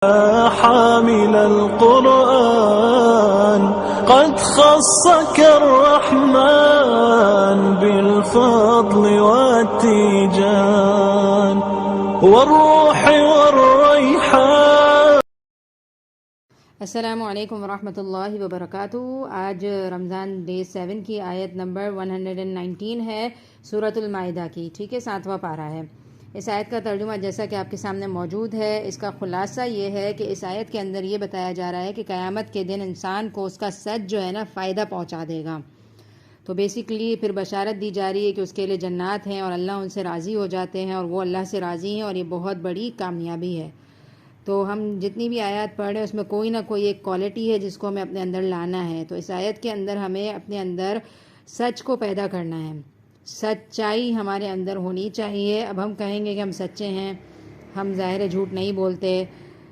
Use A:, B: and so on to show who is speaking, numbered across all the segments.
A: حامل القرآن قد خصك الرحمن بالفضل والتيجان والروح والريحان.
B: السلام علیکم ورحمۃ اللہ وبرکاتہ. آج رمضان ڈے 7 کی آیت نمبر 119 ہے سورۃ المائدہ کی. ٹھیک ہے، 7واں پارہ ہے. اس آیت کا ترجمہ جیسا کہ آپ کے سامنے موجود ہے، اس کا خلاصہ یہ ہے کہ اس آیت کے اندر یہ بتایا جا رہا ہے کہ قیامت کے دن انسان کو اس کا سچ جو ہے نا فائدہ پہنچا دے گا. تو بیسیکلی پھر بشارت دی جا رہی ہے کہ اس کے لیے جنات ہیں اور اللہ ان سے راضی ہو جاتے ہیں اور وہ اللہ سے راضی ہیں، اور یہ بہت بڑی کامیابی ہے. تو ہم جتنی بھی آیات پڑھ رہے ہیں اس میں کوئی نہ کوئی ایک کوالٹی ہے جس کو ہمیں اپنے اندر لانا ہے. تو اس آیت کے اندر ہمیں اپنے اندر سچ کو پیدا کرنا ہے، سچائی ہمارے اندر ہونی چاہیے. اب ہم کہیں گے کہ ہم سچے ہیں، ہم ظاہر جھوٹ نہیں بولتے،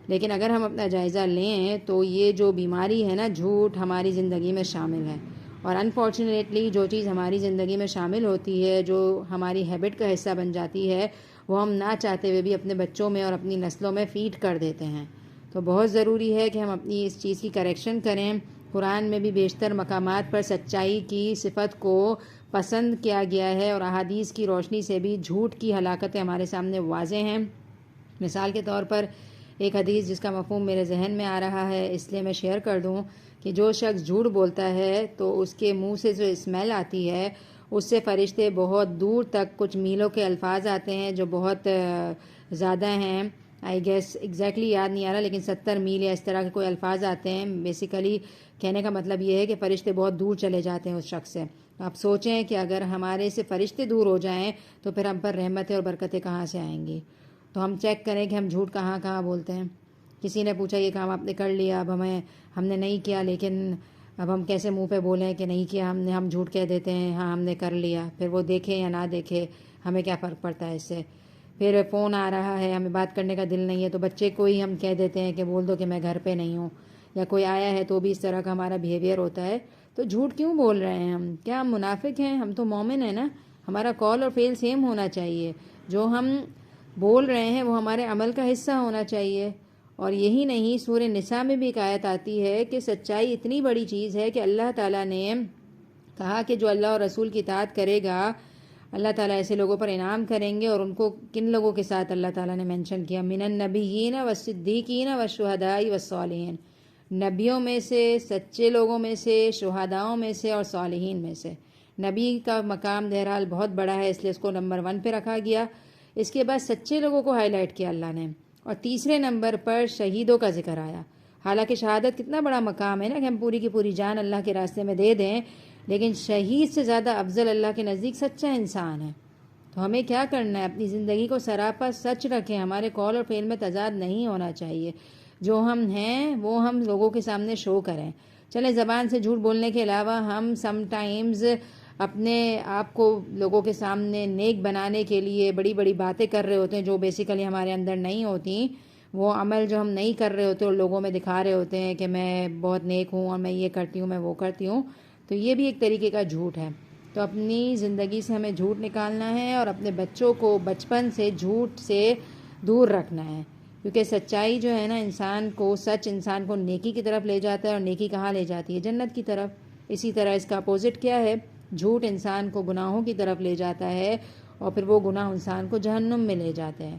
B: لیکن اگر ہم اپنا جائزہ لیں تو یہ جو بیماری ہے نا جھوٹ ہماری زندگی میں شامل ہے. اور انفارچونیٹلی جو چیز ہماری زندگی میں شامل ہوتی ہے، جو ہماری ہیبٹ کا حصہ بن جاتی ہے، وہ ہم نہ چاہتے ہوئے بھی اپنے بچوں میں اور اپنی نسلوں میں فیڈ کر دیتے ہیں. تو بہت ضروری ہے کہ ہم اپنی اس چیز کی کریکشن کریں. قرآن میں بھی بیشتر مقامات پر سچائی کی صفت کو پسند کیا گیا ہے، اور احادیث کی روشنی سے بھی جھوٹ کی ہلاکتیں ہمارے سامنے واضح ہیں. مثال کے طور پر ایک حدیث جس کا مفہوم میرے ذہن میں آ رہا ہے، اس لیے میں شیئر کر دوں کہ جو شخص جھوٹ بولتا ہے تو اس کے منہ سے جو اسمیل آتی ہے اس سے فرشتے بہت دور تک کچھ میلوں کے الفاظ آتے ہیں جو بہت زیادہ ہیں. آئی گیس ایگزیکٹلی یاد نہیں آ رہا، لیکن 70 میل یا اس طرح کے کوئی الفاظ آتے ہیں. بیسیکلی کہنے کا مطلب یہ ہے کہ فرشتے بہت دور چلے جاتے ہیں اس شخص سے. آپ سوچیں کہ اگر ہمارے سے فرشتے دور ہو جائیں تو پھر ہم پر رحمتیں اور برکتیں کہاں سے آئیں گی. تو ہم چیک کریں کہ ہم جھوٹ کہاں کہاں بولتے ہیں. کسی نے پوچھا یہ کام آپ نے کر لیا، اب ہم نے نہیں کیا، لیکن اب ہم کیسے منہ پہ بولیں کہ نہیں کیا ہم نے. ہم جھوٹ کہہ دیتے ہیں ہاں ہم نے کر لیا، پھر وہ دیکھے یا نہ دیکھے ہمیں کیا فرق پڑتا ہے اس سے. پھر فون آ رہا ہے، ہمیں بات کرنے کا دل نہیں ہے تو بچے کو ہی ہم کہہ دیتے ہیں کہ بول دو کہ میں گھر پہ نہیں ہوں، یا کوئی آیا ہے تو بھی اس طرح کا ہمارا بیہیویئر ہوتا ہے. تو جھوٹ کیوں بول رہے ہیں ہم؟ کیا ہم منافق ہیں؟ ہم تو مومن ہیں نا. ہمارا کال اور فعل سیم ہونا چاہیے. جو ہم بول رہے ہیں وہ ہمارے عمل کا حصہ ہونا چاہیے. اور یہی نہیں، سورہ نساء میں بھی ایک آیت آتی ہے کہ سچائی اتنی بڑی چیز ہے کہ اللہ تعالیٰ نے کہا کہ جو اللہ اور رسول کی اطاعت کرے گا اللہ تعالیٰ ایسے لوگوں پر انعام کریں گے. اور ان کو کن لوگوں کے ساتھ اللہ تعالیٰ نے مینشن کیا؟ من النبیین والصدیقین والشہداء والصالحین. نبیوں میں سے، سچے لوگوں میں سے، شہداؤں میں سے اور صالحین میں سے. نبی کا مقام بہرحال بہت بڑا ہے، اس لیے اس کو نمبر 1 پہ رکھا گیا. اس کے بعد سچے لوگوں کو ہائی لائٹ کیا اللہ نے، اور تیسرے نمبر پر شہیدوں کا ذکر آیا. حالانکہ شہادت کتنا بڑا مقام ہے نا کہ ہم پوری کی پوری جان اللہ کے راستے میں دے دیں، لیکن شہید سے زیادہ افضل اللہ کے نزدیک سچا انسان ہے. تو ہمیں کیا کرنا ہے؟ اپنی زندگی کو سراپا سچ رکھیں. ہمارے قول اور فعل میں تضاد نہیں ہونا چاہیے. جو ہم ہیں وہ ہم لوگوں کے سامنے شو کریں. چلیں زبان سے جھوٹ بولنے کے علاوہ ہم سم ٹائمز اپنے آپ کو لوگوں کے سامنے نیک بنانے کے لیے بڑی بڑی باتیں کر رہے ہوتے ہیں جو بیسیکلی ہمارے اندر نہیں ہوتی. وہ عمل جو ہم نہیں کر رہے ہوتے اور لوگوں میں دکھا رہے ہوتے ہیں کہ میں بہت نیک ہوں اور میں یہ کرتی ہوں، میں وہ کرتی ہوں. تو یہ بھی ایک طریقے کا جھوٹ ہے. تو اپنی زندگی سے ہمیں جھوٹ نکالنا ہے اور اپنے بچوں کو بچپن سے جھوٹ سے دور رکھنا ہے. کیونکہ سچائی جو ہے نا سچ انسان کو نیکی کی طرف لے جاتا ہے، اور نیکی کہاں لے جاتی ہے؟ جنت کی طرف. اسی طرح اس کا اپوزٹ کیا ہے؟ جھوٹ انسان کو گناہوں کی طرف لے جاتا ہے، اور پھر وہ گناہ انسان کو جہنم میں لے جاتے ہیں.